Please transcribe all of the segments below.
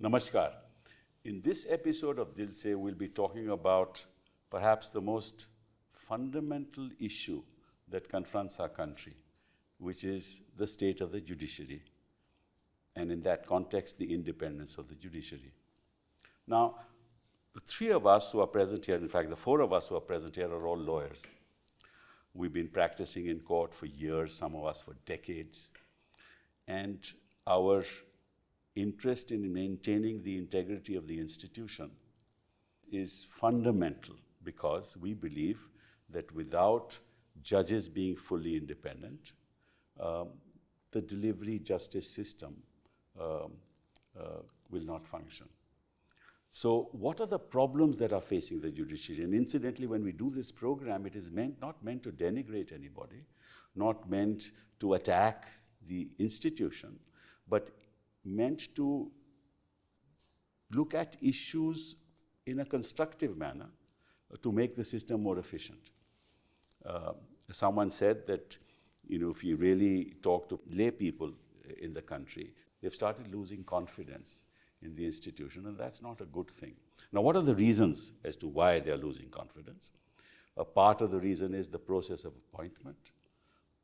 Namaskar. In this episode of Dil Se, we'll be talking about perhaps the most fundamental issue that confronts our country, which is the state of the judiciary, and in that context, the independence of the judiciary. Now, the three of us who are present here, in fact, the four of us who are present here are all lawyers. We've been practicing in court for years, some of us for decades, and our interest in maintaining the integrity of the institution is fundamental because we believe that without judges being fully independent, the delivery justice system will not function. So what are the problems that are facing the judiciary? And incidentally, when we do this program, it is not meant to denigrate anybody, not meant to attack the institution, but meant to look at issues in a constructive manner to make the system more efficient. Someone said that, if you really talk to lay people in the country, they've started losing confidence in the institution, and that's not a good thing. Now, what are the reasons as to why they're losing confidence? A part of the reason is the process of appointment.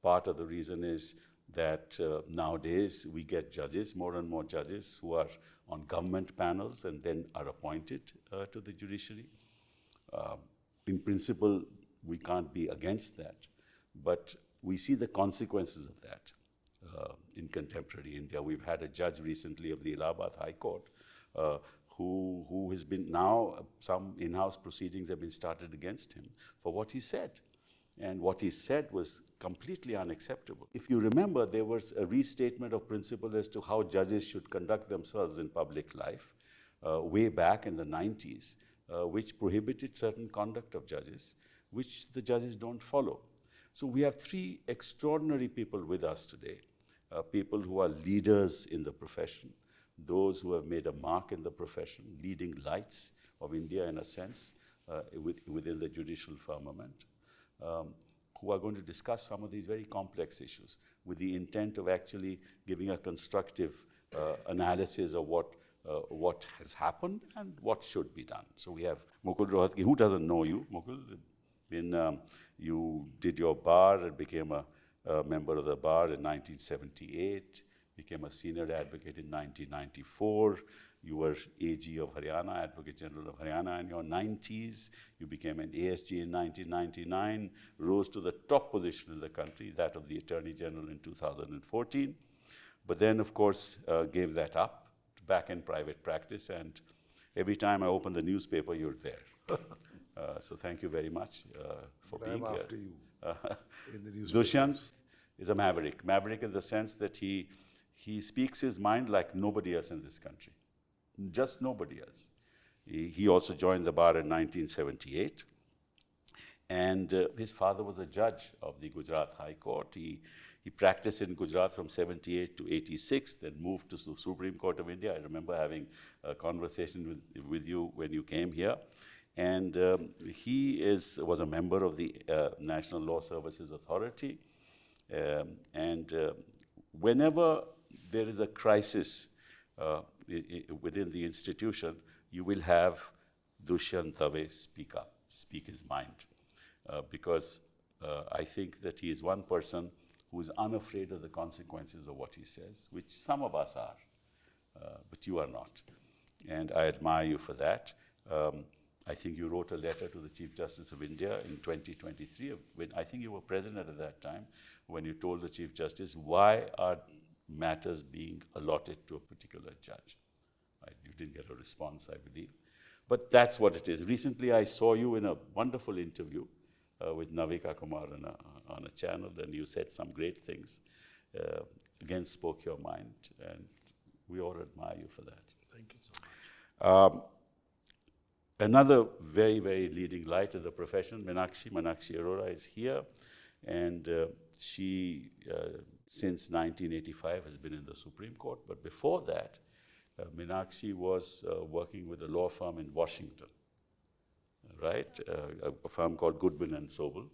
Part of the reason is that nowadays we get judges, more and more judges who are on government panels and then are appointed to the judiciary. In principle, we can't be against that, but we see the consequences of that in contemporary India. We've had a judge recently of the Allahabad High Court who has been now, some in-house proceedings have been started against him for what he said. And what he said was completely unacceptable. If you remember, there was a restatement of principle as to how judges should conduct themselves in public life way back in the 90s, which prohibited certain conduct of judges, which the judges don't follow. So we have three extraordinary people with us today, people who are leaders in the profession, those who have made a mark in the profession, leading lights of India in a sense within the judicial firmament. Who are going to discuss some of these very complex issues with the intent of actually giving a constructive analysis of what has happened and what should be done. So we have Mukul Rohatgi. Who doesn't know you, Mukul? You did your bar and became a member of the bar in 1978, became a senior advocate in 1994. You were AG of Haryana, Advocate General of Haryana in your 90s. You became an ASG in 1999, rose to the top position in the country, that of the Attorney General in 2014. But then, of course, gave that up back in private practice. And every time I open the newspaper, you're there. So thank you very much for being here. After you in the newspaper. Dushyant is a maverick. Maverick in the sense that he speaks his mind like nobody else in this country. Just nobody else. He also joined the bar in 1978. And his father was a judge of the Gujarat High Court. He practiced in Gujarat from 78 to 86, then moved to the Supreme Court of India. I remember having a conversation with you when you came here. And he was a member of the National Law Services Authority. Whenever there is a crisis within the institution, you will have Dushyant Dave speak his mind. Because I think that he is one person who is unafraid of the consequences of what he says, which some of us are, but you are not. And I admire you for that. I think you wrote a letter to the Chief Justice of India in 2023, when I think you were president at that time, when you told the Chief Justice, why are matters being allotted to a particular judge? Right? You didn't get a response, I believe. But that's what it is. Recently, I saw you in a wonderful interview with Navika Kumar on a channel, and you said some great things. Again, spoke your mind, and we all admire you for that. Thank you so much. Another very, very leading light in the profession, Meenakshi Arora, is here, and she, since 1985, has been in the Supreme Court. But before that, Meenakshi was working with a law firm in Washington, right? A firm called Goodman and Sobel.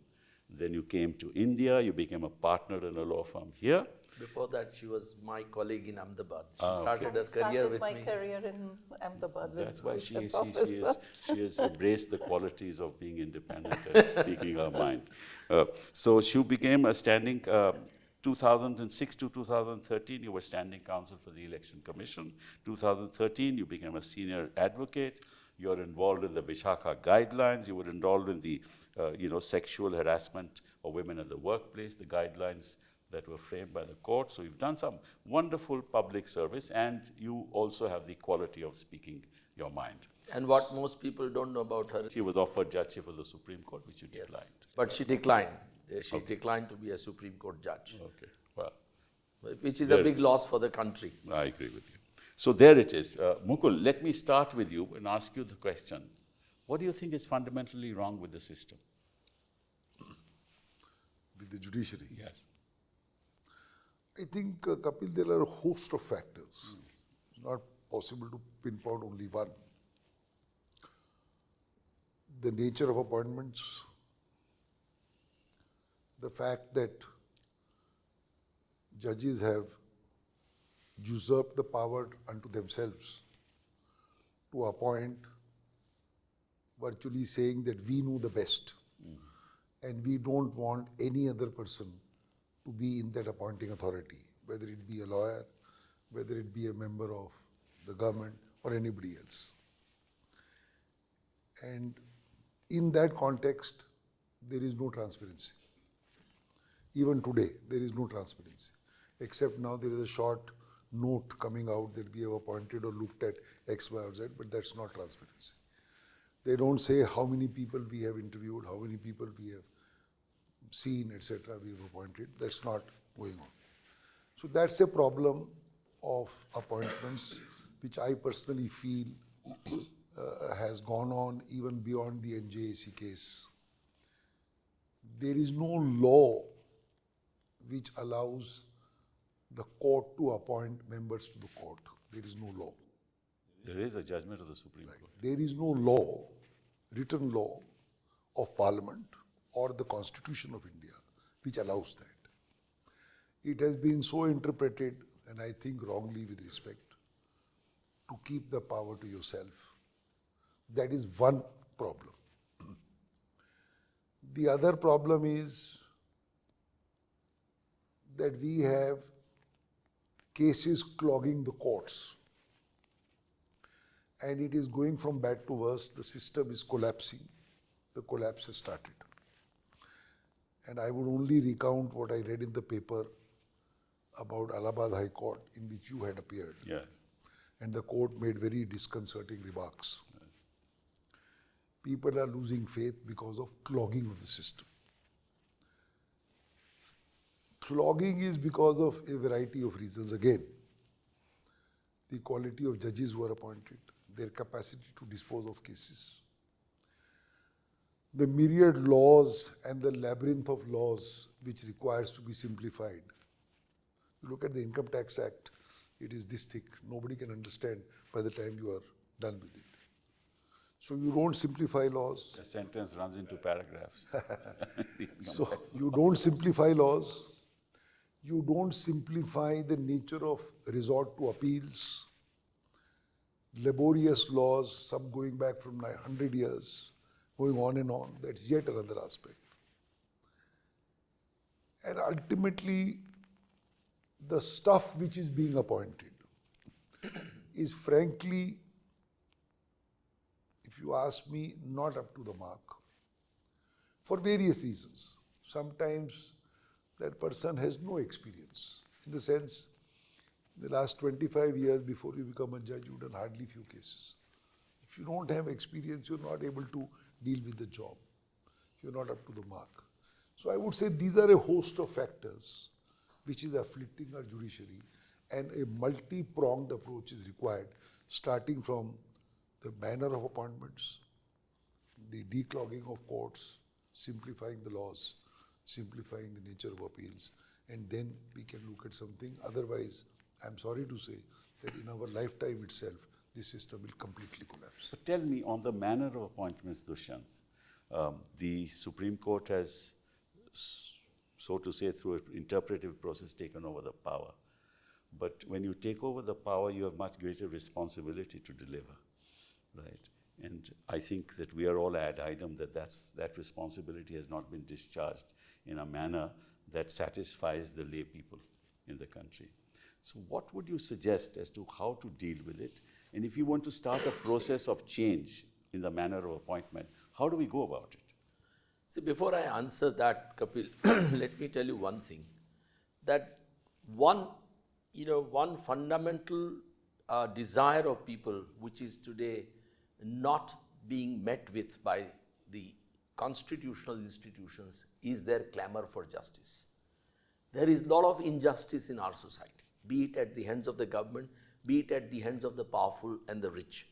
Then you came to India, you became a partner in a law firm here. Before that, she was my colleague in Ahmedabad. She Okay. started her career Started with my me. career in Ahmedabad with That's why she Dushan's office. has embraced the qualities of being independent and speaking her mind. So she became a standing, 2006 to 2013, you were standing counsel for the Election Commission. 2013, you became a senior advocate. You're involved in the Vishaka guidelines. You were involved in the, sexual harassment of women at the workplace, the guidelines that were framed by the court. So you've done some wonderful public service, and you also have the quality of speaking your mind. And what most people don't know about her, She was offered judgeship for the Supreme Court, which you yes, declined. but she declined. She declined to be a Supreme Court judge, Okay, well, which is There a big loss for the country. I agree with you. So there it is. Mukul, let me start with you and ask you the question. What do you think is fundamentally wrong with the system? With the judiciary. Yes. I think, Kapil, there are a host of factors. It's not possible to pinpoint only one. The nature of appointments, the fact that judges have usurped the power unto themselves to appoint, virtually saying that we know the best and we don't want any other person to be in that appointing authority, whether it be a lawyer, whether it be a member of the government or anybody else. And in that context, there is no transparency. Even today, there is no transparency, except now there is a short note coming out that we have appointed or looked at X, Y, or Z, but that's not transparency. They don't say how many people we have interviewed, how many people we have seen, etc., we have appointed. That's not going on. So that's a problem of appointments, which I personally feel has gone on even beyond the NJAC case. There is no law which allows the court to appoint members to the court. There is no law. There is a judgment of the Supreme Court. There is no law, written law of Parliament or the Constitution of India which allows that. It has been so interpreted, and I think wrongly with respect, to keep the power to yourself. That is one problem. The other problem is that we have cases clogging the courts. And it is going from bad to worse. The system is collapsing. The collapse has started. And I would only recount what I read in the paper about Allahabad High Court, in which you had appeared. Yes. And the court made very disconcerting remarks. Yes. People are losing faith because of clogging of the system. Clogging is because of a variety of reasons. Again, the quality of judges who are appointed, their capacity to dispose of cases, the myriad laws and the labyrinth of laws which requires to be simplified. You look at the Income Tax Act, it is this thick. Nobody can understand by the time you are done with it. So you don't simplify laws. The sentence runs into paragraphs. So you don't simplify laws. You don't simplify the nature of resort to appeals. Laborious laws, some going back from 100 years, going on and on. That's yet another aspect. And ultimately, the stuff which is being appointed is frankly, if you ask me, not up to the mark. For various reasons. Sometimes that person has no experience. In the sense, in the last 25 years before you become a judge, you've done hardly few cases. If you don't have experience, you're not able to deal with the job. You're not up to the mark. So I would say these are a host of factors which is afflicting our judiciary, and a multi-pronged approach is required, starting from the manner of appointments, the declogging of courts, simplifying the laws, simplifying the nature of appeals, and then we can look at something. Otherwise, I'm sorry to say that in our lifetime itself, this system will completely collapse. But tell me, on the manner of appointments, Dushyant, the Supreme Court has so to say, through an interpretive process, taken over the power. But when you take over the power, you have much greater responsibility to deliver, right? And I think that we are all ad idem that responsibility has not been discharged in a manner that satisfies the lay people in the country. So what would you suggest as to how to deal with it? And if you want to start a process of change in the manner of appointment, how do we go about it? See, before I answer that, Kapil, let me tell you one thing, that one fundamental desire of people, which is today not being met with by the constitutional institutions, is their clamor for justice. There is a lot of injustice in our society, be it at the hands of the government, be it at the hands of the powerful and the rich.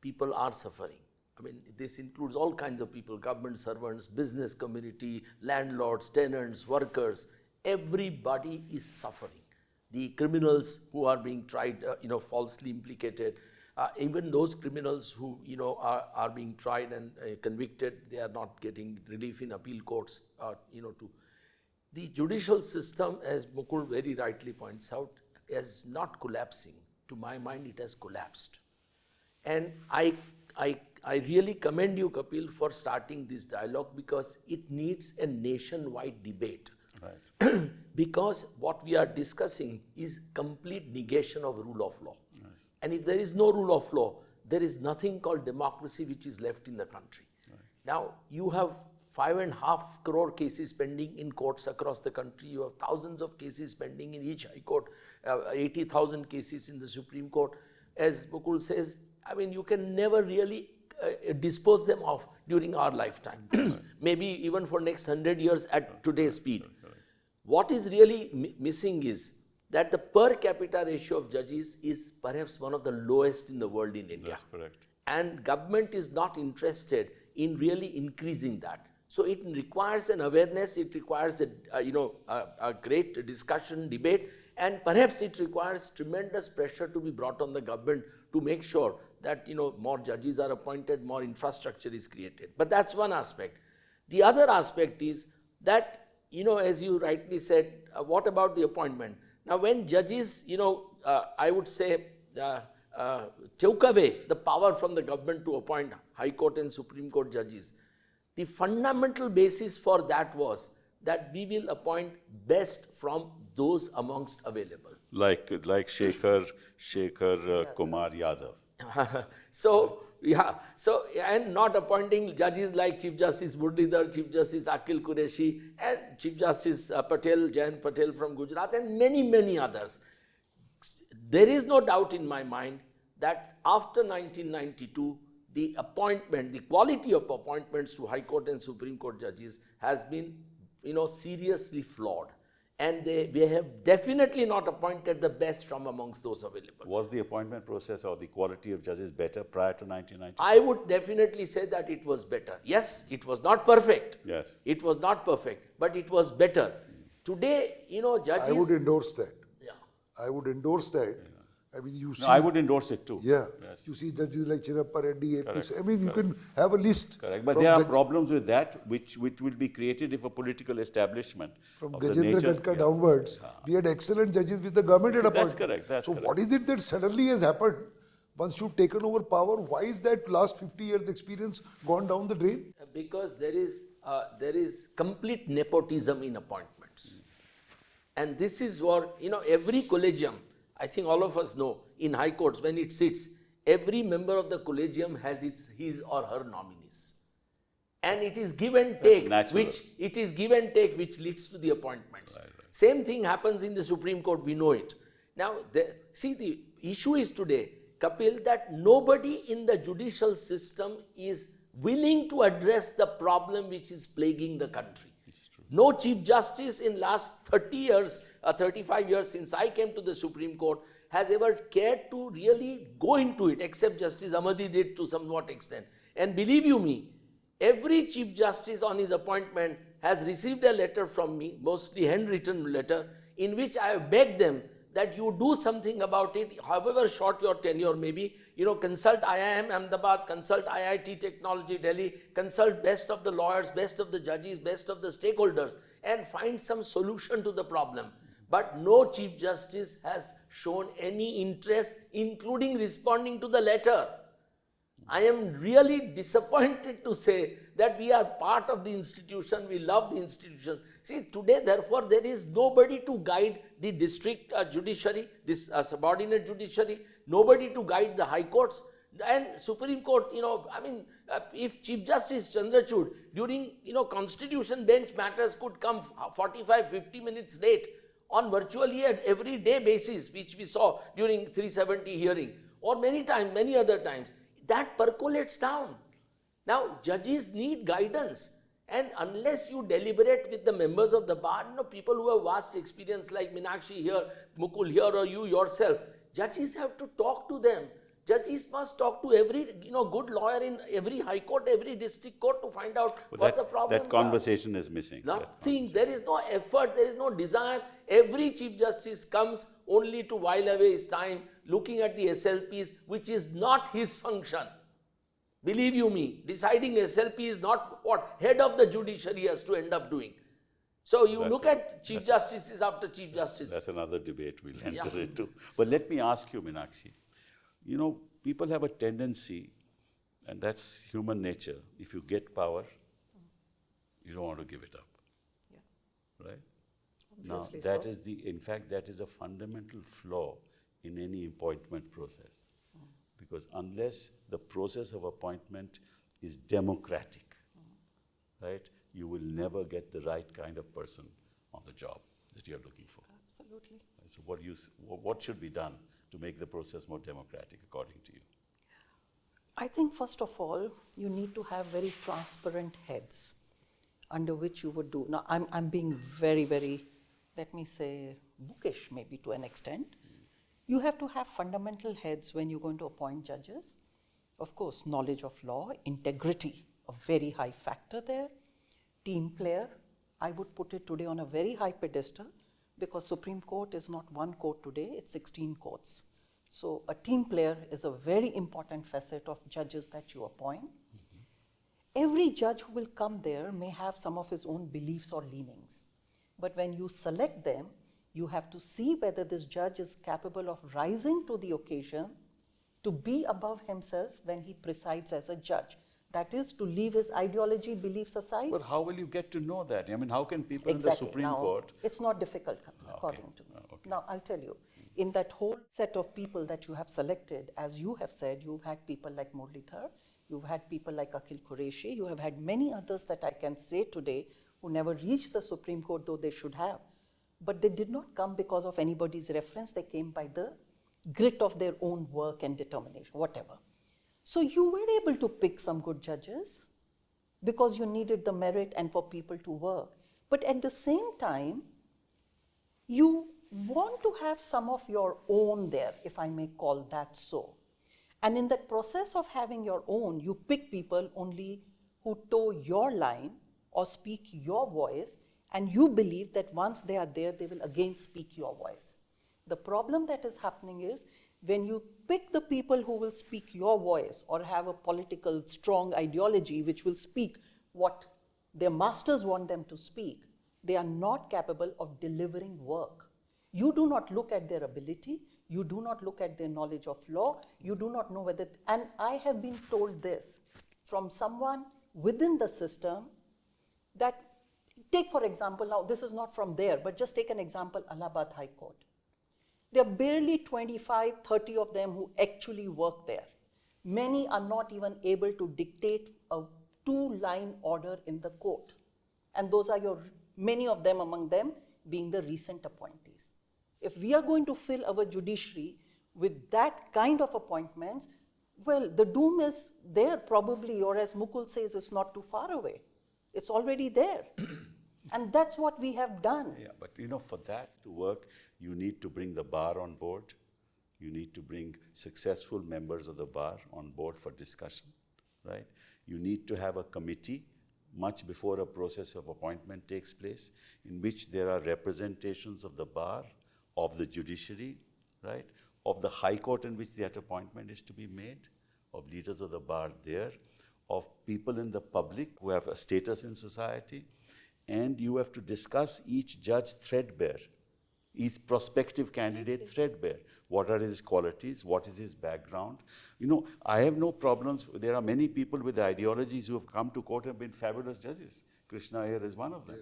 People are suffering. I mean, this includes all kinds of people, government servants, business community, landlords, tenants, workers. Everybody is suffering. The criminals who are being tried, falsely implicated, even those criminals who, are being tried and convicted, they are not getting relief in appeal courts, The judicial system, as Mukul very rightly points out, is not collapsing. To my mind, it has collapsed. And I really commend you, Kapil, for starting this dialogue, because it needs a nationwide debate. Right. Because what we are discussing is complete negation of rule of law. Right. And if there is no rule of law, there is nothing called democracy which is left in the country. Right. Now, you have 5.5 crore cases pending in courts across the country. You have thousands of cases pending in each high court, 80,000 cases in the Supreme Court. As Mukul says, I mean, you can never really dispose them off during our lifetime. Maybe even for next 100 years at today's speed. What is really missing is that the per capita ratio of judges is perhaps one of the lowest in the world in India. That's correct. And government is not interested in really increasing that. So it requires an awareness, it requires a great discussion, debate, and perhaps it requires tremendous pressure to be brought on the government to make sure that more judges are appointed, more infrastructure is created. But that's one aspect. The other aspect is that, as you rightly said, what about the appointment? Now, when judges, I would say, took away the power from the government to appoint High Court and Supreme Court judges, the fundamental basis for that was that we will appoint best from those amongst available. Like Shekhar Kumar Yadav. And not appointing judges like Chief Justice Murlidhar, Chief Justice Akil Qureshi, and Chief Justice Jayant Patel from Gujarat, and many, many others. There is no doubt in my mind that after 1992, the quality of appointments to High Court and Supreme Court judges has been, seriously flawed. And we have definitely not appointed the best from amongst those available. Was the appointment process or the quality of judges better prior to 1990? I would definitely say that it was better. Yes, it was not perfect. Yes. It was not perfect, but it was better. Today, judges... I would endorse that. Yeah. I would endorse that. I mean, you see... No, I would endorse it too. Yeah. Yes. You see judges like Chirappa Reddy, APC. I mean, you can have a list. Correct. But there are problems with that which will be created if a political establishment from of the Gajendra nature... Gadkar downwards, we had excellent judges with the government had appointed. That's correct. That's so correct. what is it that suddenly has happened? Once you've taken over power, why is that last 50 years experience gone down the drain? Because there is complete nepotism in appointments. And this is what, every collegium, I think all of us know, in high courts, when it sits, every member of the collegium has his or her nominees. And it is give and take, which leads to the appointments. Right. Same thing happens in the Supreme Court, we know it. Now, the issue is today, Kapil, that nobody in the judicial system is willing to address the problem which is plaguing the country. No Chief Justice in last 30 years, 35 years since I came to the Supreme Court has ever cared to really go into it, except Justice Amadi did to somewhat extent. And believe you me, every Chief Justice on his appointment has received a letter from me, mostly handwritten letter, in which I have begged them that you do something about it, however short your tenure may be. Consult IIM Ahmedabad, consult IIT Technology Delhi, consult best of the lawyers, best of the judges, best of the stakeholders, and find some solution to the problem. But no Chief Justice has shown any interest, including responding to the letter. I am really disappointed to say that we are part of the institution, we love the institution. See, today, therefore, there is nobody to guide the district judiciary, this subordinate judiciary, nobody to guide the high courts. And Supreme Court, if Chief Justice Chandrachud, during, constitution bench matters could come 45, 50 minutes late on virtually an everyday basis, which we saw during 370 hearing, or many other times. That percolates down. Now, judges need guidance, and unless you deliberate with the members of the bar, people who have vast experience like Meenakshi here, Mukul here, or you yourself, judges have to talk to them. Judges must talk to every good lawyer in every high court, every district court to find out what the problems are. That conversation is missing. Nothing. There is no effort. There is no desire. Every Chief Justice comes only to while away his time looking at the SLPs, which is not his function. Believe you me, deciding SLP is not what head of the judiciary has to end up doing. So you look at Chief Justices after Chief Justice. That's another debate we'll enter into. But let me ask you, Meenakshi. People have a tendency, and that's human nature. If you get power, you don't want to give it up. Yeah. Right? Obviously now, that so. is in fact, that is a fundamental flaw in any appointment process. Because unless the process of appointment is democratic, right, you will never get the right kind of person on the job that you're looking for. Absolutely. So what should be done to make the process more democratic, according to you? I think first of all, you need to have very transparent heads under which you would do. Now, I'm being very, very, let me say, bookish maybe to an extent. You have to have fundamental heads when you're going to appoint judges. Of course, knowledge of law, integrity, a very high factor there. Team player, I would put it today on a very high pedestal because Supreme Court is not one court today, it's 16 courts. So a team player is a very important facet of judges that you appoint. Every judge who will come there may have some of his own beliefs or leanings. But when you select them, you have to see whether this judge is capable of rising to the occasion to be above himself when he presides as a judge. That is, to leave his ideology, beliefs aside. But how will you get to know that? I mean, how can people Exactly. in the Supreme now, Court... It's not difficult, according to me. Okay. Now, I'll tell you, in that whole set of people that you have selected, as you have said, you've had people like Muralidhar, you've had people like Akhil Qureshi, you have had many others that I can say today who never reached the Supreme Court, though they should have. But they did not come because of anybody's reference. They came by the grit of their own work and determination, whatever. So you were able to pick some good judges because you needed the merit and for people to work. But at the same time, you want to have some of your own there, if I may call that so. And in that process of having your own, you pick people only who toe your line or speak your voice, and you believe that once they are there, they will again speak your voice. The problem that is happening is when you pick the people who will speak your voice or have a political strong ideology which will speak what their masters want them to speak, they are not capable of delivering work. You do not look at their ability, you do not look at their knowledge of law, you do not know whether, and I have been told this from someone within the system that, take for example, now this is not from there, but just take an example, Allahabad High Court. There are barely 25, 30 of them who actually work there. Many are not even able to dictate a 2-line order in the court. And those are many of them among them being the recent appointees. If we are going to fill our judiciary with that kind of appointments, well, the doom is there probably, or as Mukul says, it's not too far away. It's already there. And that's what we have done. Yeah, but for that to work, you need to bring the bar on board. You need to bring successful members of the bar on board for discussion, right? You need to have a committee much before a process of appointment takes place, in which there are representations of the bar, of the judiciary, right? Of the high court in which that appointment is to be made, of leaders of the bar there, of people in the public who have a status in society, and you have to discuss each judge threadbare, each prospective candidate threadbare. What are his qualities? What is his background? You know, I have no problems. There are many people with ideologies who have come to court and been fabulous judges. Krishna Iyer is one of them,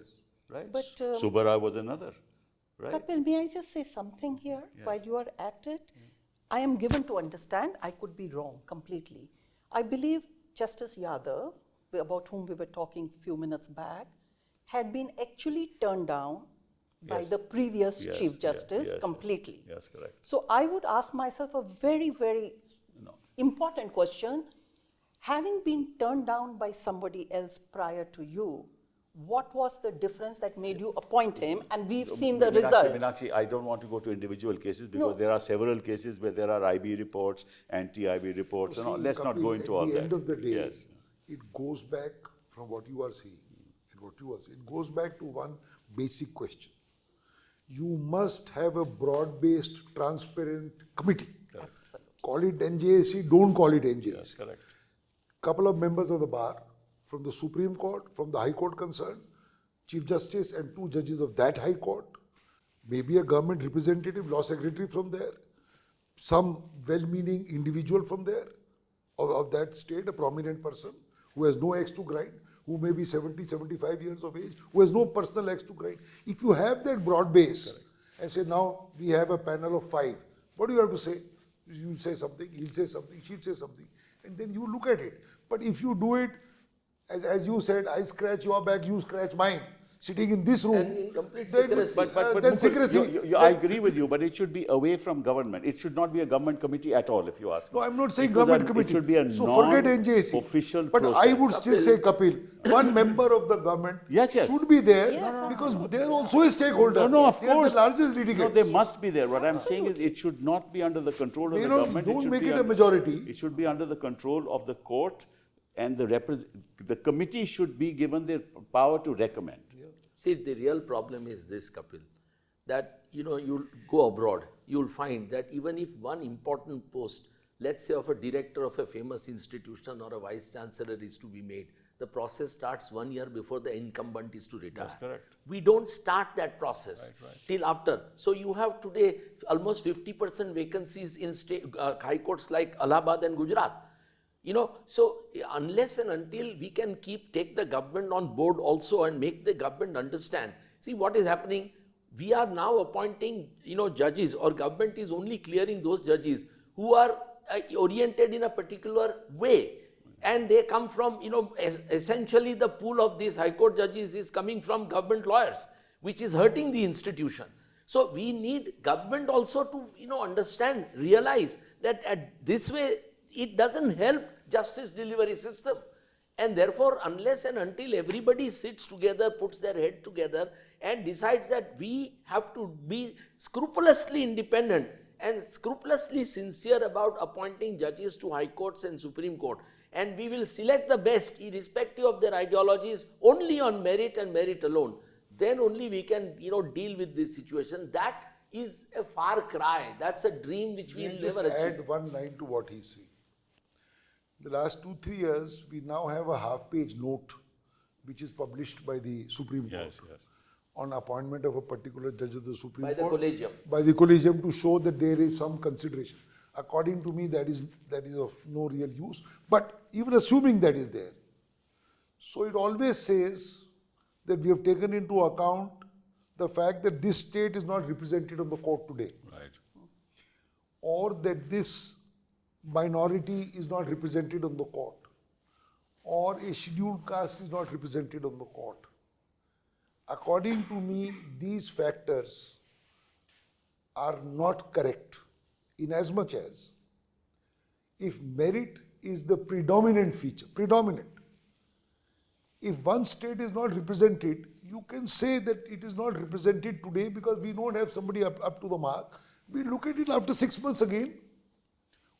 right? But, Subbara was another, right? Kapil, may I just say something here while you are at it? I am given to understand, I could be wrong completely. I believe Justice Yadav, about whom we were talking a few minutes back, had been actually turned down by the previous Chief Justice completely. Yes, correct. So I would ask myself a very, very important question. Having been turned down by somebody else prior to you, what was the difference that made you appoint him? And we've seen the result. Meenakshi, I don't want to go to individual cases because there are several cases where there are IB reports, anti-IB reports, and all. Let's not go into all that. At the end of the day, it goes back from what you are saying. It goes back to one basic question. You must have a broad-based, transparent committee. Absolutely. Call it NJAC, don't call it NJAC. Yes, correct. Couple of members of the bar from the Supreme Court, from the High Court concerned, Chief Justice and 2 judges of that High Court, maybe a government representative, law secretary from there, some well-meaning individual from there, of that state, a prominent person who has no axe to grind, who may be 70, 75 years of age, who has no personal axe to grind. If you have that broad base and say, now we have a panel of 5, what do you have to say? You say something, he'll say something, she'll say something, and then you look at it. But if you do it, as you said, I scratch your back, you scratch mine, sitting in this room. And in complete secrecy. But secrecy. I agree with you, but it should be away from government. It should not be a government committee at all, if you ask me. No, I'm not saying government committee. It should be a forget NJC. official But process. I would still say, Kapil, one member of the government should be there because they are also a stakeholder. No, of they are course. the largest litigants. No, they must be there. What I'm saying is it should not be under the control of the government. Don't make it a under, majority. It should be under the control of the court, and the committee should be given the power to recommend. See, the real problem is this, Kapil, that, you'll go abroad, you'll find that even if one important post, let's say of a director of a famous institution or a vice chancellor is to be made, the process starts 1 year before the incumbent is to retire. That's correct. We don't start that process till after. So you have today almost 50% vacancies in high courts like Allahabad and Gujarat. So unless and until we can take the government on board also and make the government understand. See what is happening, we are now appointing, judges, or government is only clearing those judges who are oriented in a particular way. And they come from, essentially the pool of these high court judges is coming from government lawyers, which is hurting the institution. So we need government also to, understand, realize that this way, it doesn't help justice delivery system. And therefore, unless and until everybody sits together, puts their head together and decides that we have to be scrupulously independent and scrupulously sincere about appointing judges to high courts and Supreme Court, and we will select the best irrespective of their ideologies only on merit and merit alone, then only we can, deal with this situation. That is a far cry. That's a dream which we will never achieve. Add one line to what he's saying. The last 2-3 years, we now have a half-page note which is published by the Supreme Court on appointment of a particular judge of the Supreme Court. By the collegium. By the collegium, to show that there is some consideration. According to me, that is of no real use. But even assuming that is there, so it always says that we have taken into account the fact that this state is not represented on the court today. Right. Or that this minority is not represented on the court, or a scheduled caste is not represented on the court. According to me, these factors are not correct, in as much as if merit is the predominant feature, if one state is not represented, you can say that it is not represented today because we don't have somebody up to the mark. We look at it after 6 months again.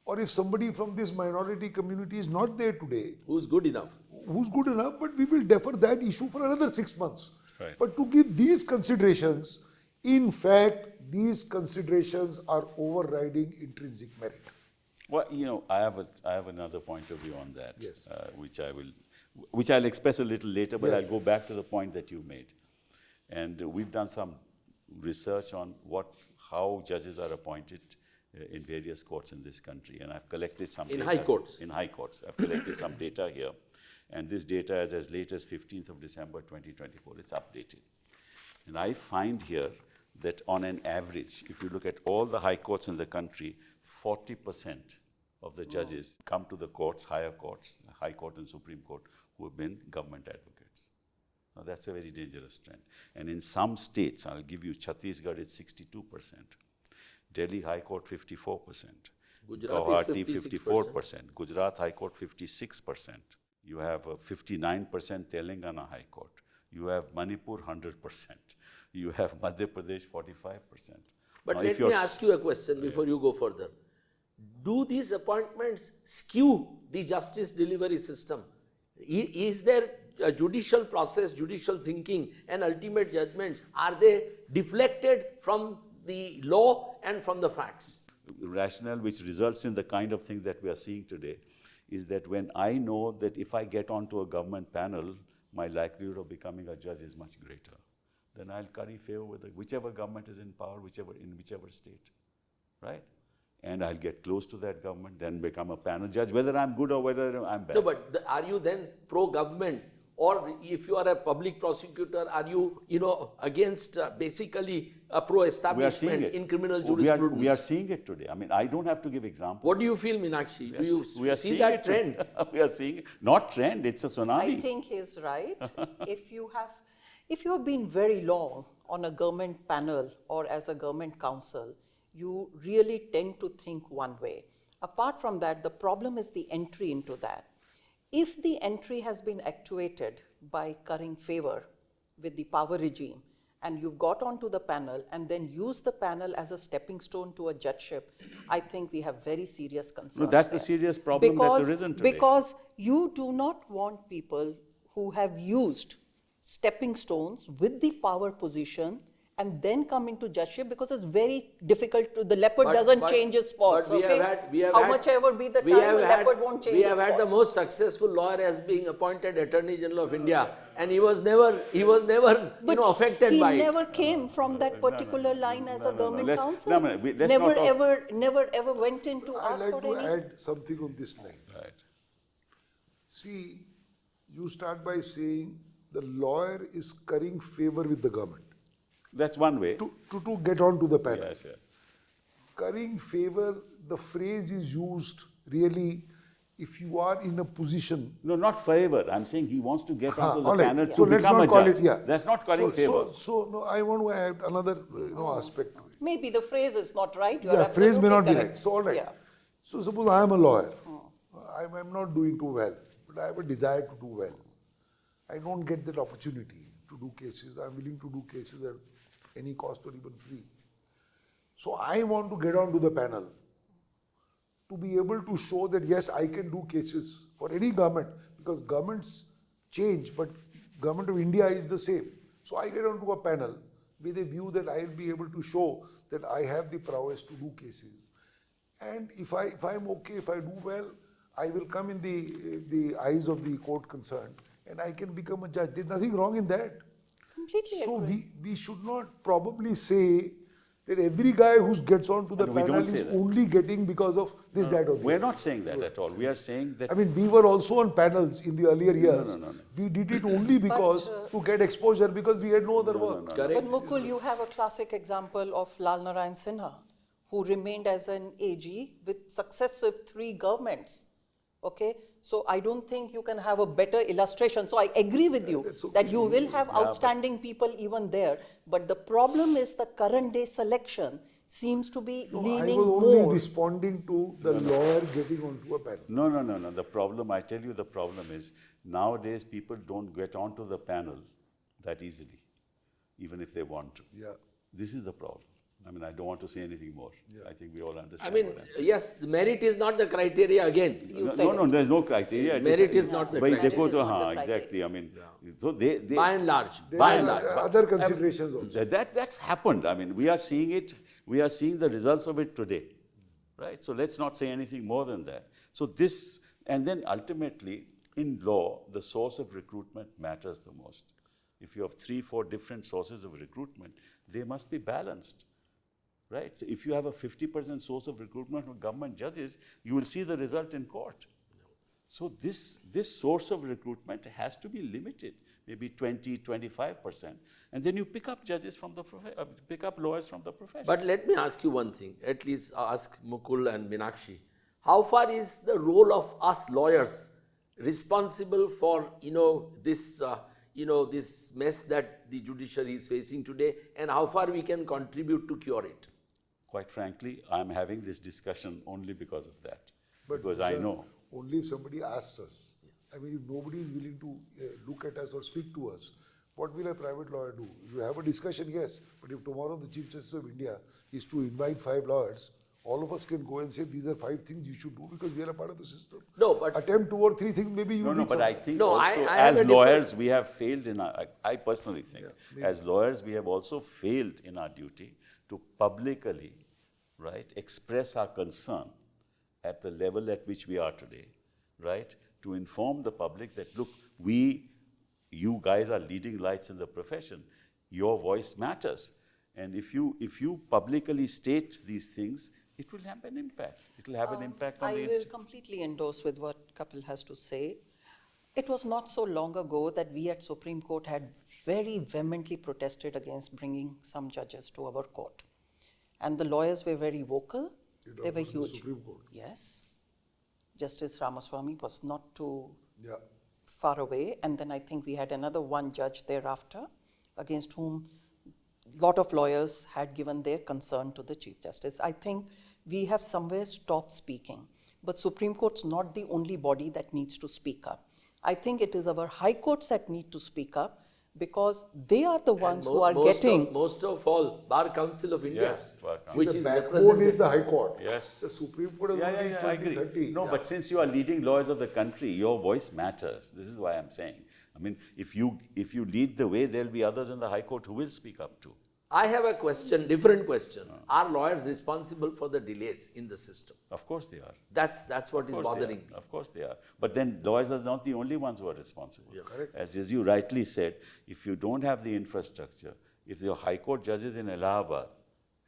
Or if somebody from this minority community is not there today. Who's good enough? But we will defer that issue for another 6 months. Right. But to give these considerations, in fact, these considerations are overriding intrinsic merit. Well, I have another point of view on that, which I will which I'll express a little later, but Yeah. I'll go back to the point that you made. And we've done some research on how judges are appointed in various courts in this country, and I've collected some In data. high courts? In high courts. I've collected some data here, and this data is as late as 15th of December 2024. It's updated. And I find here that on an average, if you look at all the high courts in the country, 40% of the judges come to the courts, higher courts, High Court and Supreme Court, who have been government advocates. Now that's a very dangerous trend. And in some states, I'll give you Chhattisgarh, it's 62%. Delhi High Court, 54%. Gujarat Guwahati, is 54%. Gujarat High Court, 56%. You have 59% Telangana High Court. You have Manipur, 100%. You have Madhya Pradesh, 45%. But Now, let if me you're ask you a question before you go further. Do these appointments skew the justice delivery system? Is there a judicial process, judicial thinking, and ultimate judgments? Are they deflected from the law and from the facts? rationale which results in the kind of things that we are seeing today is that when I know that if I get onto a government panel, my likelihood of becoming a judge is much greater, then I'll curry favor with whichever government is in power, in whichever state, right? And I'll get close to that government, then become a panel judge, whether I'm good or whether I'm bad. No, but are you then pro-government? Or if you are a public prosecutor, are you, against basically a pro-establishment in criminal jurisprudence? We are seeing it today. I mean, I don't have to give examples. What do you feel, Meenakshi? Do you We are see seeing that it trend? We are seeing it. Not trend, it's a tsunami. I think he's right. If you have been very long on a government panel or as a government counsel, you really tend to think one way. Apart from that, the problem is the entry into that. If the entry has been actuated by currying favor with the power regime, and you've got onto the panel and then use the panel as a stepping stone to a judgeship, I think we have very serious concerns. No, that's there. the serious problem that's arisen today. Because you do not want people who have used stepping stones with the power position and then come into judgeship, because it's very difficult to, the leopard doesn't change its spots, but okay? How much ever be the time, the leopard won't change its spots. We have had the most successful lawyer as being appointed Attorney General of India, and he was never affected by it. He never came from that particular line as a government counsel. Let's Never ever went in to I'd ask like for to any. add something on this line. Right. See, you start by saying the lawyer is currying favor with the government That's one way. to get on to the panel. Yes, yes. Currying favor, the phrase is used really if you are in a position. No, not favor. I'm saying he wants to get onto the all right. panel So to let's become not a call judge. it, yeah. That's not currying favor. So no, I want to add another aspect to it. Maybe the phrase is not right. You are Yeah, phrase may absolutely not be correct. right. So all right. Yeah. So suppose I am a lawyer. I'm not doing too well, but I have a desire to do well. I don't get that opportunity to do cases. I'm willing to do cases at any cost or even free. So I want to get onto the panel to be able to show that yes, I can do cases for any government, because governments change, but government of India is the same. So I get onto a panel with a view that I will be able to show that I have the prowess to do cases. And if I'm okay, if I do well, I will come in the eyes of the court concerned, and I can become a judge. There's nothing wrong in that. Completely So agree. we should not probably say that every guy who gets onto the And we panel don't say is that. only getting because of this, that, or the We're other. not saying that at all. We are saying that I mean, we were also on panels in the earlier years. no. We did it only because to get exposure, because we had no other work. Correct. But Mukul, you have a classic example of Lal Narayan Sinha, who remained as an AG with successive 3 governments. Okay, so I don't think you can have a better illustration. So I agree with you That's okay. that you will have outstanding people even there. But the problem is the current day selection seems to be No, I leaning was only more. responding to the lawyer getting onto a panel. No. The problem, I tell you the problem is, nowadays people don't get onto the panel that easily, even if they want to. Yeah. This is the problem. I mean, I don't want to say anything more. I think we all I understand mean, what I'm saying. yes, the merit is not the criteria again. You said No, there's no criteria. Merit is not the Bhai, criteria. dekho Merit is to, not the हाँ, criteria. exactly. I mean, so they By and large. There By are and large. other considerations also. that's happened. I mean, we are seeing it. We are seeing the results of it today, right? So let's not say anything more than that. So this, and then ultimately, in law, the source of recruitment matters the most. If you have 3-4 different sources of recruitment, they must be balanced, right? So if you have a 50% source of recruitment of government judges, you will see the result in court. So this source of recruitment has to be limited, maybe 20, 25%, and then you pick up judges from the pick up lawyers from the profession. But let me ask you one thing, at least ask Mukul and Meenakshi. How far is the role of us lawyers responsible for, this mess that the judiciary is facing today, and how far we can contribute to cure it? Quite frankly, I'm having this discussion only because of that. But because sir, I know. Only if somebody asks us. I mean, if nobody is willing to look at us or speak to us, what will a private lawyer do? If you have a discussion, yes. But if tomorrow the Chief Justice of India is to invite 5 lawyers, all of us can go and say these are 5 things you should do because we are a part of the system. No, but attempt 2 or 3 things, maybe you No, but I think No, I also have as a lawyers we have failed in our, I personally think, Yeah, as lawyers we have also failed in our duty to publicly, right, express our concern at the level at which we are today, right, to inform the public that, look, you guys are leading lights in the profession, your voice matters. And if you publicly state these things, it will have an impact. It will have an impact on I the will institution. completely endorse with what Kapil has to say. It was not so long ago that we at Supreme Court had very vehemently protested against bringing some judges to our court. And the lawyers were very vocal. They were huge. Supreme Court. Yes. Justice Ramaswamy was not too Yeah. far away. And then I think we had another one judge thereafter against whom a lot of lawyers had given their concern to the Chief Justice. I think we have somewhere stopped speaking. But Supreme Court's not the only body that needs to speak up. I think it is our high courts that need to speak up because they are the ones who are getting... Most of all, Bar Council of India, Yes, Bar Council. which the is backbone is the High Court. Yes. The Supreme Court is Yeah, only I agree. 20, 30. No, but since you are leading lawyers of the country, your voice matters. This is why I'm saying. I mean, if you lead the way, there'll be others in the High Court who will speak up too. I have a question, different question. Are lawyers responsible for the delays in the system? Of course they are. That's what is Of course they bothering are. me. Of course they are. But then lawyers are not the only ones who are responsible. Yeah. Correct. As you rightly said, if you don't have the infrastructure, if your High Court judges in Allahabad,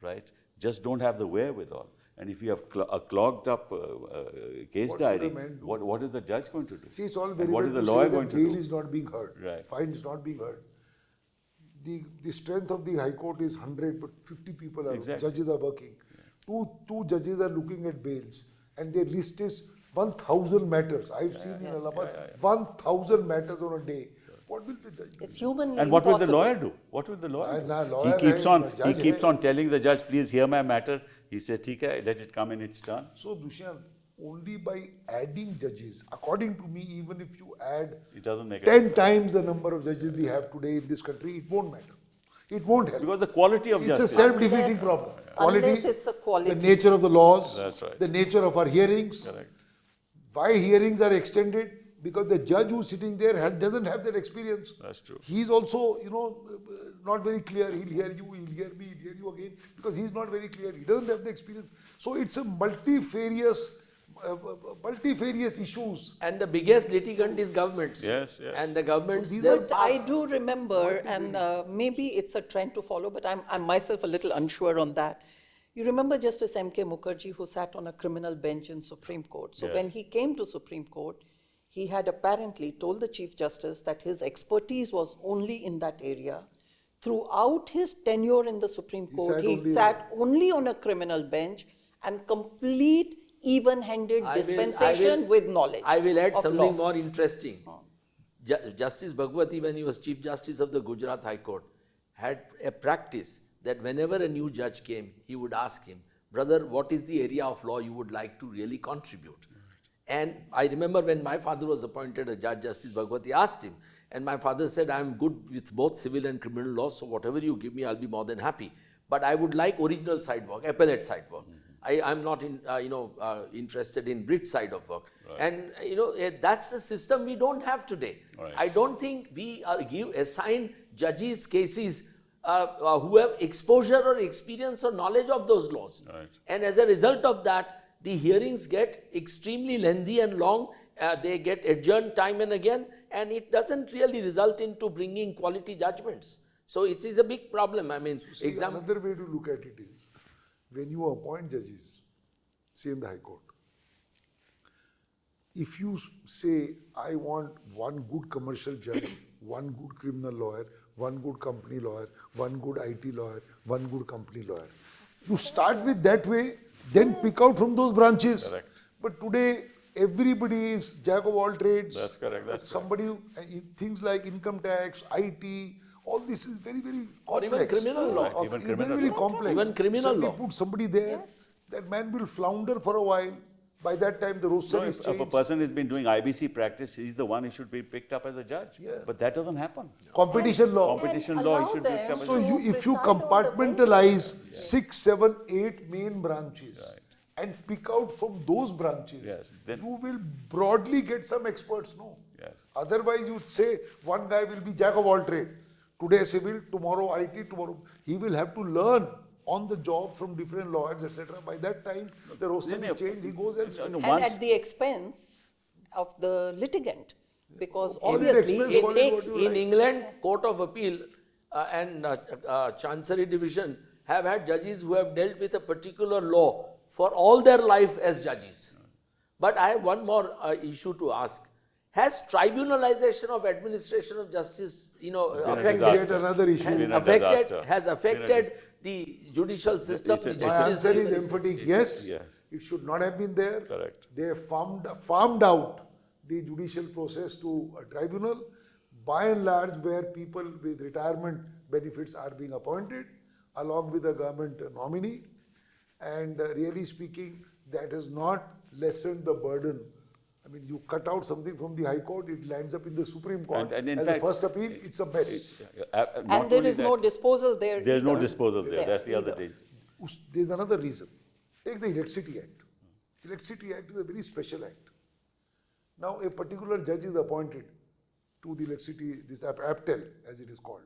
right, just don't have the wherewithal, and if you have a clogged up case What should diary, a man do? what is the judge going to do? See, it's all And very what well is the to lawyer say going that to bail do? is not being heard. Right. Fine is not being heard. The strength of the High Court is 100, but 50 people are, Exactly. judges are working. Two judges are looking at bails, and their list is 1,000 matters. I've seen in Allahabad 1,000 matters on a day. What will the judge do? It's humanly And what will the impossible. lawyer do? What will the lawyer do? lawyer He keeps hai, on. judge He keeps hai. on telling the judge, "Please hear my matter." He said, "ठीक है, let it come in its turn." So, Dushyant, only by adding judges, according to me, even if you add It doesn't make 10 times the number of judges we have today in this country, it won't matter. It won't help. because the quality of It's a justice. self-defeating Unless- problem. unless it's a quality. The nature of the laws, That's right. the nature of our hearings. Correct. Why hearings are extended? Because the judge who's sitting there doesn't have that experience. That's true. He's also, not very clear. He'll hear you, he'll hear me, he'll hear you again. Because he's not very clear. He doesn't have the experience. So it's a multifarious issues. And the biggest litigant is governments. Yes, yes. And the governments, So these they'll are- But I pass. do remember, and maybe it's a trend to follow, but I'm myself a little unsure on that. You remember Justice M.K. Mukherjee, who sat on a criminal bench in Supreme Court. So Yes. when he came to Supreme Court, he had apparently told the Chief Justice that his expertise was only in that area. Throughout his tenure in the Supreme Court, he sat only on a criminal bench and complete even-handed dispensation with knowledge. I will add of something law. more interesting. Justice Bhagwati, when he was Chief Justice of the Gujarat High Court, had a practice that whenever a new judge came, he would ask him, "Brother, what is the area of law you would like to really contribute?" And I remember when my father was appointed a judge, Justice Bhagwati asked him, and my father said, "I am good with both civil and criminal law, so whatever you give me, I'll be more than happy. But I would like original side work, appellate side work. I'm not interested in Brit side of work." Right. And that's the system we don't have today. Right. I don't think we assign judges cases who have exposure or experience or knowledge of those laws. Right. And as a result of that, the hearings get extremely lengthy and long, they get adjourned time and again, and it doesn't really result into bringing quality judgments. So it is a big problem. I mean, See, another way to look at it is, when you appoint judges, say in the High Court, if you say, I want one good commercial judge, one good criminal lawyer, one good company lawyer, one good IT lawyer, one good company lawyer, you start with that way, then pick out from those branches. Correct. But today, everybody is jack of all trades. That's correct. That's Somebody, things like income tax, IT, all this is very, very complex. Or even criminal law. Right, even Very, criminal very law. complex. Even criminal Suddenly law. put somebody there, Yes. that man will flounder for a while. By that time, the roster So is if a changed. person has been doing IBC practice, he's the one who should be picked up as a judge. Yeah. But that doesn't happen. Competition law. Competition And law, he allow should be them picked up as So a to judge. if you preside on the compartmentalize bench. 6, 7, 8 main branches Right. and pick out from those branches, Yes, then- you will broadly get some experts, no? Yes. Otherwise, you'd say one guy will be jack of all trade. Today civil, tomorrow IT, tomorrow. He will have to learn on the job from different lawyers, etc. By that time, the roster is changed, he goes elsewhere. No, And once- at the expense of the litigant, because Call it obviously expense, it call it takes. what you In England, Court of Appeal and Chancery Division have had judges who have dealt with a particular law for all their life as judges. But I have one more issue to ask. Has tribunalization of administration of justice, been a affected, disaster. Yet another issue. has Been a affected, disaster. has affected the judicial system? it's a- the My justice answer is system? emphatic. Yes, Yeah. it should not have been there. Correct. They have farmed out the judicial process to a tribunal, by and large, where people with retirement benefits are being appointed, along with a government nominee. And really speaking, that has not lessened the burden. I mean, you cut out something from the High Court, it lands up in the Supreme Court. And in As fact, a first appeal, it's a mess. And there is no disposal there. There's no either. disposal there. That's the other either. danger. There's another reason. Take the Electricity Act. Electricity Act is a very special act. Now, a particular judge is appointed to the electricity, this APTEL, as it is called.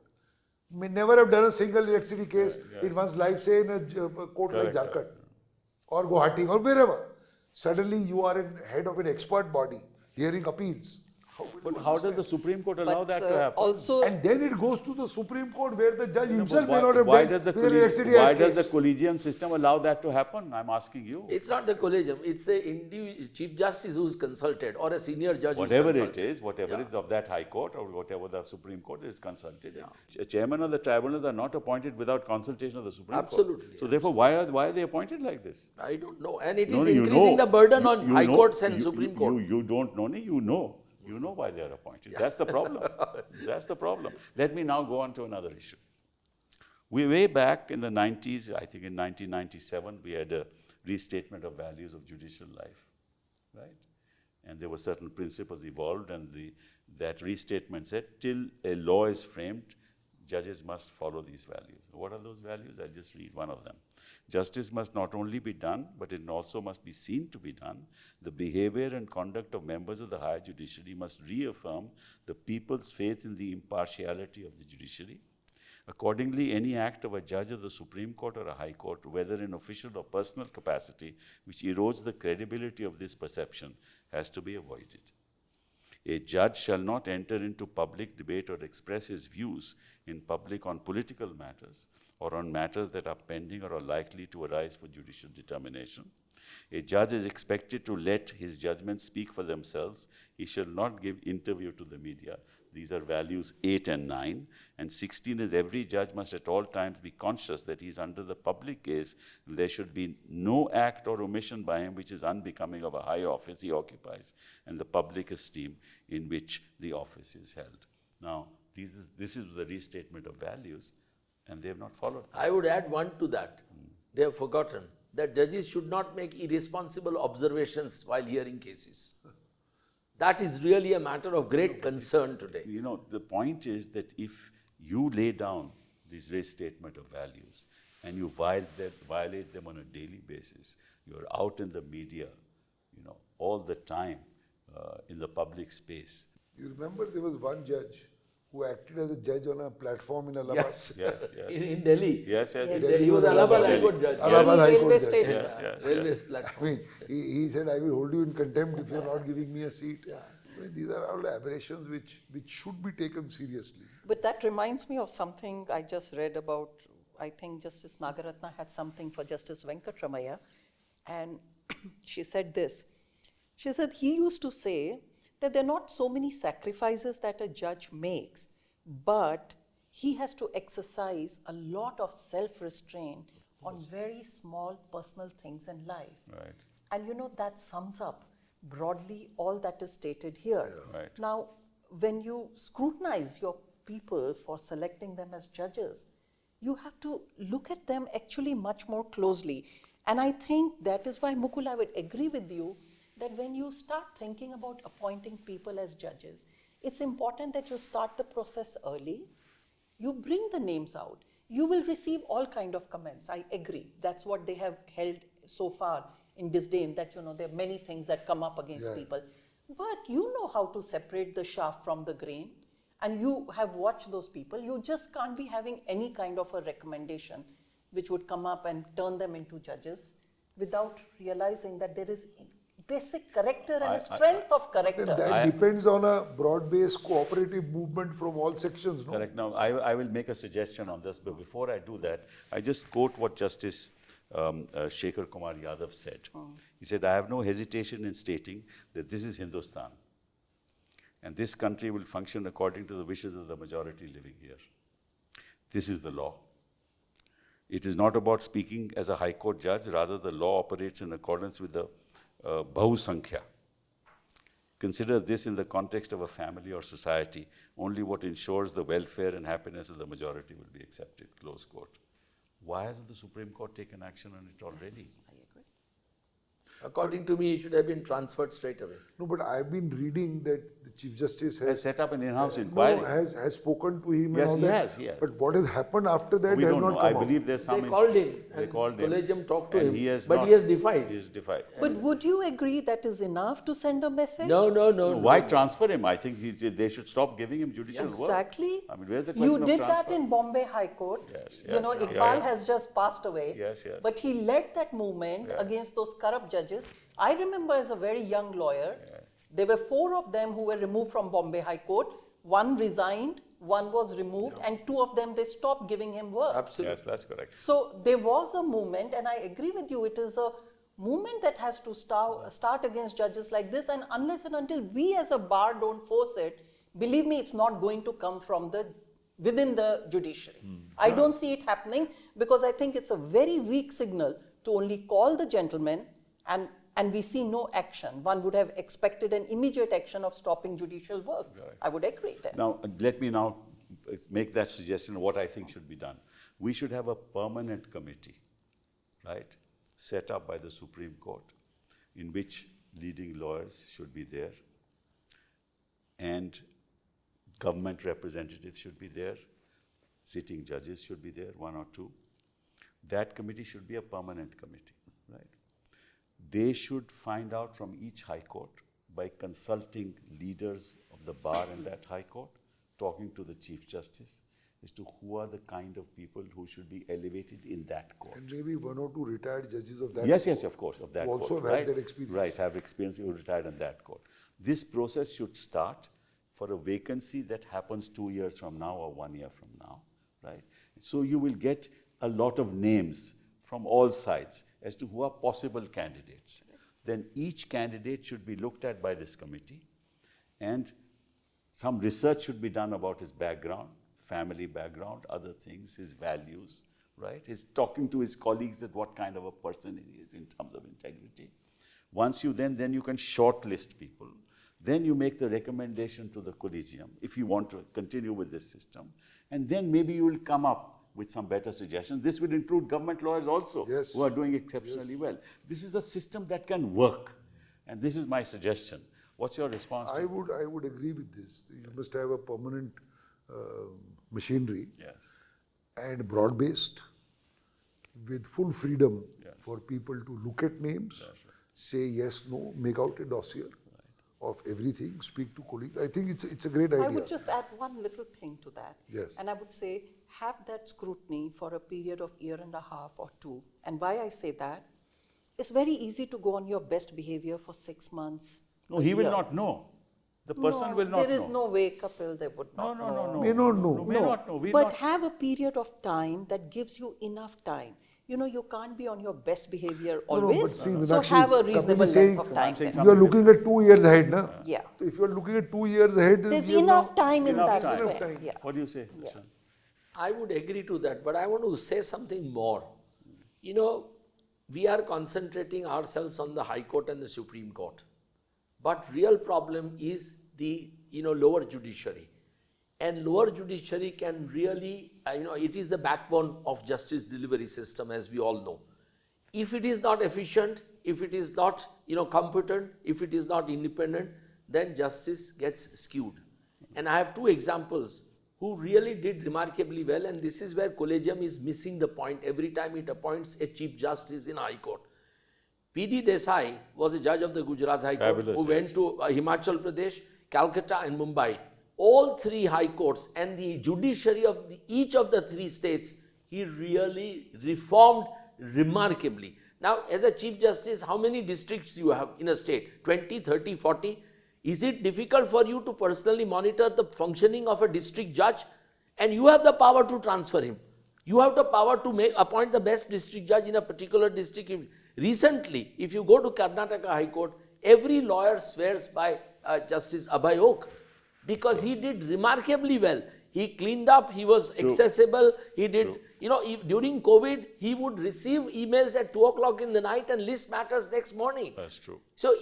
May never have done a single electricity case in one's life, say in a court like Correct, Jharkhand or Guwahati or wherever. Suddenly, you are in head of an expert body hearing appeals. How will But you how does understand? the Supreme Court allow But that to happen? also, And then it goes to the Supreme Court, where the judge himself may Why- not have why dealt does the with an colleg- Electricity why Act does the case. collegium system allow that to happen? I'm asking you. It's not the collegium, it's the Chief Justice who's consulted or a senior judge Whatever who's it consulted. is, whatever Yeah. it is of that High Court or whatever the Supreme Court is consulted. Chairman of the tribunals are not appointed without consultation of the Supreme Court. Absolutely, So therefore, why are they appointed like this? I don't know. And it is No, you increasing know. the burden You- on you High know- Courts and you- Supreme you- Court. You don't know, you know. You know why they are appointed. That's the problem. That's the problem. Let me now go on to another issue. Way back in the 90s, I think in 1997, we had a restatement of values of judicial life, right? And there were certain principles evolved, and that restatement said, till a law is framed, judges must follow these values. What are those values? I'll just read one of them. Justice must not only be done, but it also must be seen to be done. The behavior and conduct of members of the higher judiciary must reaffirm the people's faith in the impartiality of the judiciary. Accordingly, any act of a judge of the Supreme Court or a High Court, whether in official or personal capacity, which erodes the credibility of this perception, has to be avoided. A judge shall not enter into public debate or express his views in public on political matters or on matters that are pending or are likely to arise for judicial determination. A judge is expected to let his judgments speak for themselves. He shall not give interview to the media. These are values 8 and 9. And 16 is every judge must at all times be conscious that he is under the public gaze. And there should be no act or omission by him which is unbecoming of a high office he occupies and the public esteem in which the office is held. Now, this is the restatement of values, and they have not followed. I would add one to that. They have forgotten that judges should not make irresponsible observations while hearing cases. That is really a matter of great concern today. You know, the point is that if you lay down this restatement of values and you violate them on a daily basis, you're out in the media, all the time in the public space. You remember there was one judge who acted as a judge on a platform in Allahabad. Yes. Yes, yes. In Delhi. Yes, yes. Yes. He was Allahabad High Court judge. Allahabad High Railway Court judge. station. Yes, yes, Railway yes. I platform. mean, he said, I will hold you in contempt if you are not giving me a seat. I mean, these are all aberrations which should be taken seriously. But that reminds me of something I just read about. I think Justice Nagaratna had something for Justice Venkatramaya, and she said this. She said he used to say that there are not so many sacrifices that a judge makes, but he has to exercise a lot of self-restraint on very small personal things in life. Right. And you know, that sums up broadly all that is stated here. Right. Now, when you scrutinize your people for selecting them as judges, you have to look at them actually much more closely. And I think that is why, Mukul, I would agree with you that when you start thinking about appointing people as judges, it's important that you start the process early. You bring the names out. You will receive all kind of comments. I agree. That's what they have held so far in disdain, that there are many things that come up against people. But you know how to separate the chaff from the grain, and you have watched those people. You just can't be having any kind of a recommendation which would come up and turn them into judges without realizing that there is basic character and a strength of character. And that depends on a broad-based cooperative movement from all sections, no? Correct. Now, I will make a suggestion on this, but before I do that, I just quote what Justice Shekhar Kumar Yadav said. He said, I have no hesitation in stating that this is Hindustan, and this country will function according to the wishes of the majority living here. This is the law. It is not about speaking as a High Court judge, rather the law operates in accordance with the Bahu Sankhya. Consider this in the context of a family or society. Only what ensures the welfare and happiness of the majority will be accepted. Close quote. Why hasn't the Supreme Court taken action on it already? Yes, I agree. According to me, he should have been transferred straight away. No, but I've been reading that the Chief Justice Has set up an in-house no, inquiry. has spoken to him Yes, and all he that. has, he has. But what has happened after that We has don't not know. come I out. believe there's some. They called him. They and called him. Collegium talked to And him. he has but not, he has defied. He has defied. But would you agree that is enough to send a message? No. Why transfer him? I think they should stop giving him judicial work. Exactly. I mean, where's the question You of did transfer? that in Bombay High Court. Yes, You know, yes, Iqbal has just passed away. Yes, yes. But he led that movement against those corrupt judges. I remember as a very young lawyer, there were 4 of them who were removed from Bombay High Court. 1 resigned, 1 was removed, and 2 of them, they stopped giving him work. Absolutely. Yes, that's correct. So there was a movement, and I agree with you, it is a movement that has to start against judges like this, and unless and until we as a bar don't force it, believe me, it's not going to come from within the judiciary. I don't see it happening, because I think it's a very weak signal to only call the gentleman and we see no action. One would have expected an immediate action of stopping judicial work. Right. I would agree there. Now, let me now make that suggestion of what I think should be done. We should have a permanent committee, right, set up by the Supreme Court, in which leading lawyers should be there, and government representatives should be there, sitting judges should be there, 1 or 2. That committee should be a permanent committee, right? They should find out from each High Court by consulting leaders of the bar in that High Court, talking to the Chief Justice as to who are the kind of people who should be elevated in that court. And maybe 1 or 2 retired judges of that. Yes, of course, of that also court. have had right? that experience. Right, have experience who retired in that court. This process should start for a vacancy that happens 2 years from now or 1 year from now, right? So you will get a lot of names from all sides as to who are possible candidates. Then each candidate should be looked at by this committee, and some research should be done about his background, family background, other things, his values, right? His talking to his colleagues that what kind of a person he is in terms of integrity. Once you then you can shortlist people. Then you make the recommendation to the collegium if you want to continue with this system. And then maybe you will come up with some better suggestions. This will include government lawyers also, Yes. who are doing exceptionally well. This is a system that can work. And this is my suggestion. What's your response to it? I would agree with this. You must have a permanent machinery Yes. and broad-based, with full freedom Yes. for people to look at names, say yes, no, make out a dossier. of everything, speak to colleagues. I think it's a great idea. I would just add one little thing to that. Yes. And I would say, have that scrutiny for a period of year and a half or two. And why I say that, it's very easy to go on your best behavior for 6 months. No, a he will year. not know. The person will not know. There is no way, Kapil, they would not know. No. May not know. No, may not know. We'll But not- have a period of time that gives you enough time. You know, you can't be on your best behavior No, always. but see, So Meenakshi, have a Kapil is reasonable saying- length of time. saying then. You are looking at 2 years ahead, na? Yeah. So if you are looking at 2 years ahead, There's you enough know, time in enough that time. square. Enough time. Yeah. What do you say, Yeah. Prashant? I would agree to that, but I want to say something more. You know, we are concentrating ourselves on the High Court and the Supreme Court. But real problem is the, lower judiciary. And lower judiciary can really, it is the backbone of justice delivery system, as we all know. If it is not efficient, if it is not, competent, if it is not independent, then justice gets skewed. And I have 2 examples who really did remarkably well, and this is where Collegium is missing the point every time it appoints a Chief Justice in High Court. P.D. Desai was a judge of the Gujarat High Court Fabulous, who went to Himachal Pradesh, Calcutta and Mumbai. All 3 high courts and the judiciary of each of the 3 states, he really reformed remarkably. Now, as a Chief Justice, how many districts you have in a state? 20, 30, 40? Is it difficult for you to personally monitor the functioning of a district judge? And you have the power to transfer him. You have the power to appoint the best district judge in a particular district. Recently, if you go to Karnataka High Court, every lawyer swears by Justice Abhay Oak because he did remarkably well. He cleaned up, he was accessible, he did, during COVID, he would receive emails at 2 o'clock in the night and list matters next morning. That's true. So,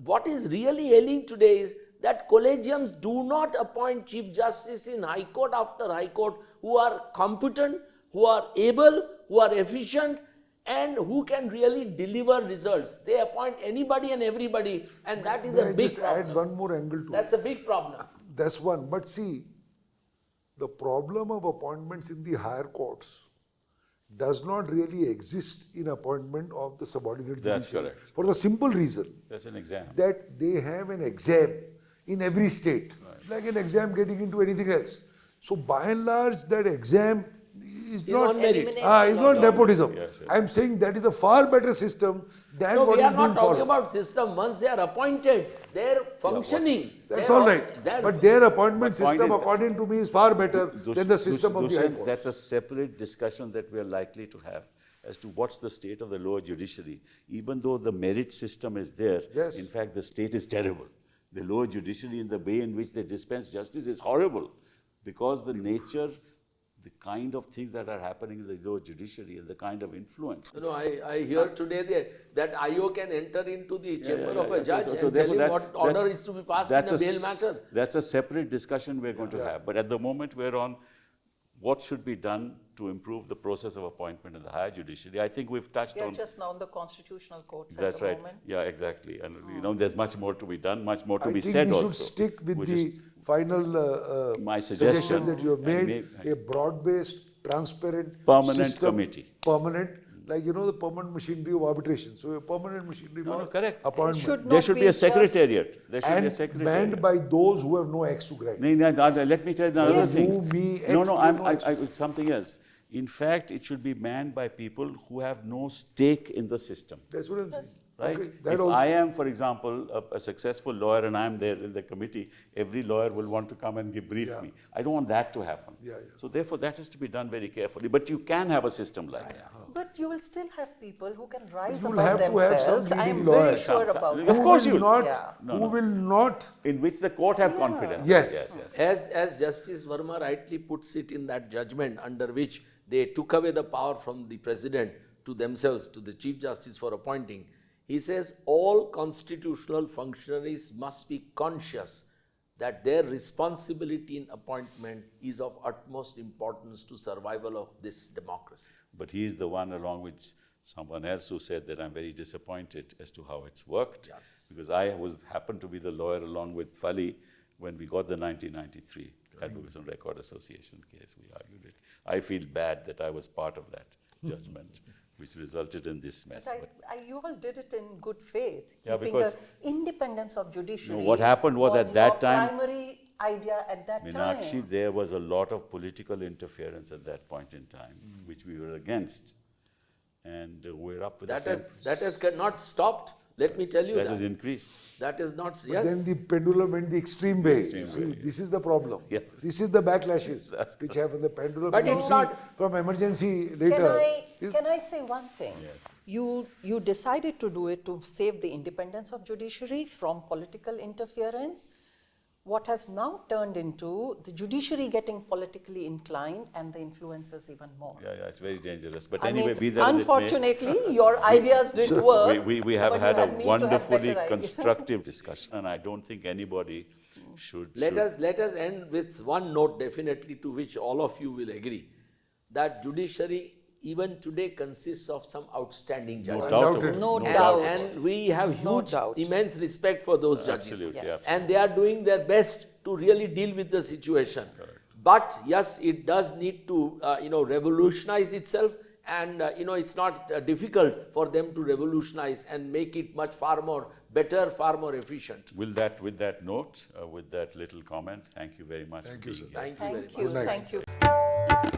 what is really ailing today is that collegiums do not appoint Chief Justice in High Court after High Court who are competent, who are able, who are efficient, and who can really deliver results. They appoint anybody and everybody, and that is May a I big just problem. add one more angle to That's it. a big problem. That's one. But see, the problem of appointments in the higher courts does not really exist in appointment of the subordinate That's judiciary. correct. For the simple reason That's an exam. that they have an exam in every state, like an exam getting into anything else. So by and large, that exam is not on merit. It's not nepotism. Yes, yes. I'm saying that is a far better system than No, what we is are being not talking followed. about system. Once they are appointed, their functioning. That's their- all right. their- But their appointment But point system, is- according to me, is far better than the system of the High Dushyant, Court. that's a separate discussion that we are likely to have as to what's the state of the lower judiciary. Even though the merit system is there, Yes. in fact, the state is terrible. The lower judiciary in the way in which they dispense justice is horrible because the nature, the kind of things that are happening in the lower judiciary and the kind of influence. I hear today that IO can enter into the chamber of a So- judge so and tell therefore him that- what order that's- is to be passed in that's a a bail s- matter. That's a separate discussion we're going to have. But at the moment, we're on what should be done to improve the process of appointment in the higher judiciary. I think we've touched We are on. just now in the constitutional courts That's at the right. moment. Yeah, exactly. And there's much more to be done, much more to I be think said we also. should stick with which the is final my suggestion suggestion. that you have I made, may- a broad-based, transparent Permanent system, committee. Permanent, like the permanent machinery of arbitration. So a permanent machinery No, of correct. appointment. should There not should be be a just- secretariat. There should be a And secretariat. manned by those who have no axe to grind. Let me tell you another Yes. thing. Who, me, No, X, no, you know, it's something else. In fact, it should be manned by people who have no stake in the system. That's what I'm saying. Right? Okay, that If also. I am, for example, a successful lawyer and I'm there in the committee, every lawyer will want to come and brief Yeah. me. I don't want that to happen. Yeah. So therefore, that has to be done very carefully. But you can have a system like that. But you will still have people who can rise You will above have to have some themselves. I am leading very lawyer. sure about Of that. Of course who you will will. not, Yeah. who will not, In which the court have confidence. Yes. As Justice Verma rightly puts it in that judgment under which they took away the power from the president to themselves, to the Chief Justice for appointing, he says all constitutional functionaries must be conscious that their responsibility in appointment is of utmost importance to survival of this democracy. But he is the one, along with someone else, who said that I'm very disappointed as to how it's worked. Yes. Because I happened to be the lawyer along with Fali when we got the 1993 Advocates on Record Association case. We argued it. I feel bad that I was part of that judgment which resulted in this mess. But you all did it in good faith. Yeah, keeping because- the independence of judiciary. No, what happened was at that your time- primary idea at that Meenakshi, time. there was a lot of political interference at that point in time, which we were against. And we're up with That the same. that has not stopped. Let me tell you That that. has increased. That is not, But yes. then the pendulum went the extreme way. Extreme See, way. this is the problem. Yeah. This is the backlashes which happen. The pendulum. But you it's see not- from emergency later. Can I say one thing? Yes. You decided to do it to save the independence of judiciary from political interference. What has now turned into the judiciary getting politically inclined and the influencers even more. Yeah, yeah, it's very dangerous. But I anyway, mean, be that as it may, unfortunately, your ideas didn't work. we have but had you a need to have wonderfully better ideas. constructive discussion, and I don't think anybody should. Let us end with one note definitely to which all of you will agree, that judiciary even today consists of some outstanding judges. doubt of it. No And- doubt. And we have No huge, doubt. immense respect for those judges. Absolutely, Yes. absolutely. And they are doing their best to really deal with the situation. But yes, it does need to, revolutionize itself. And, it's not difficult for them to revolutionize and make it much far more better, far more efficient. With that note, with that little comment, thank you very much. Thank for you, being sir. here. Thank you very much. Thank you. Good night. Thank you.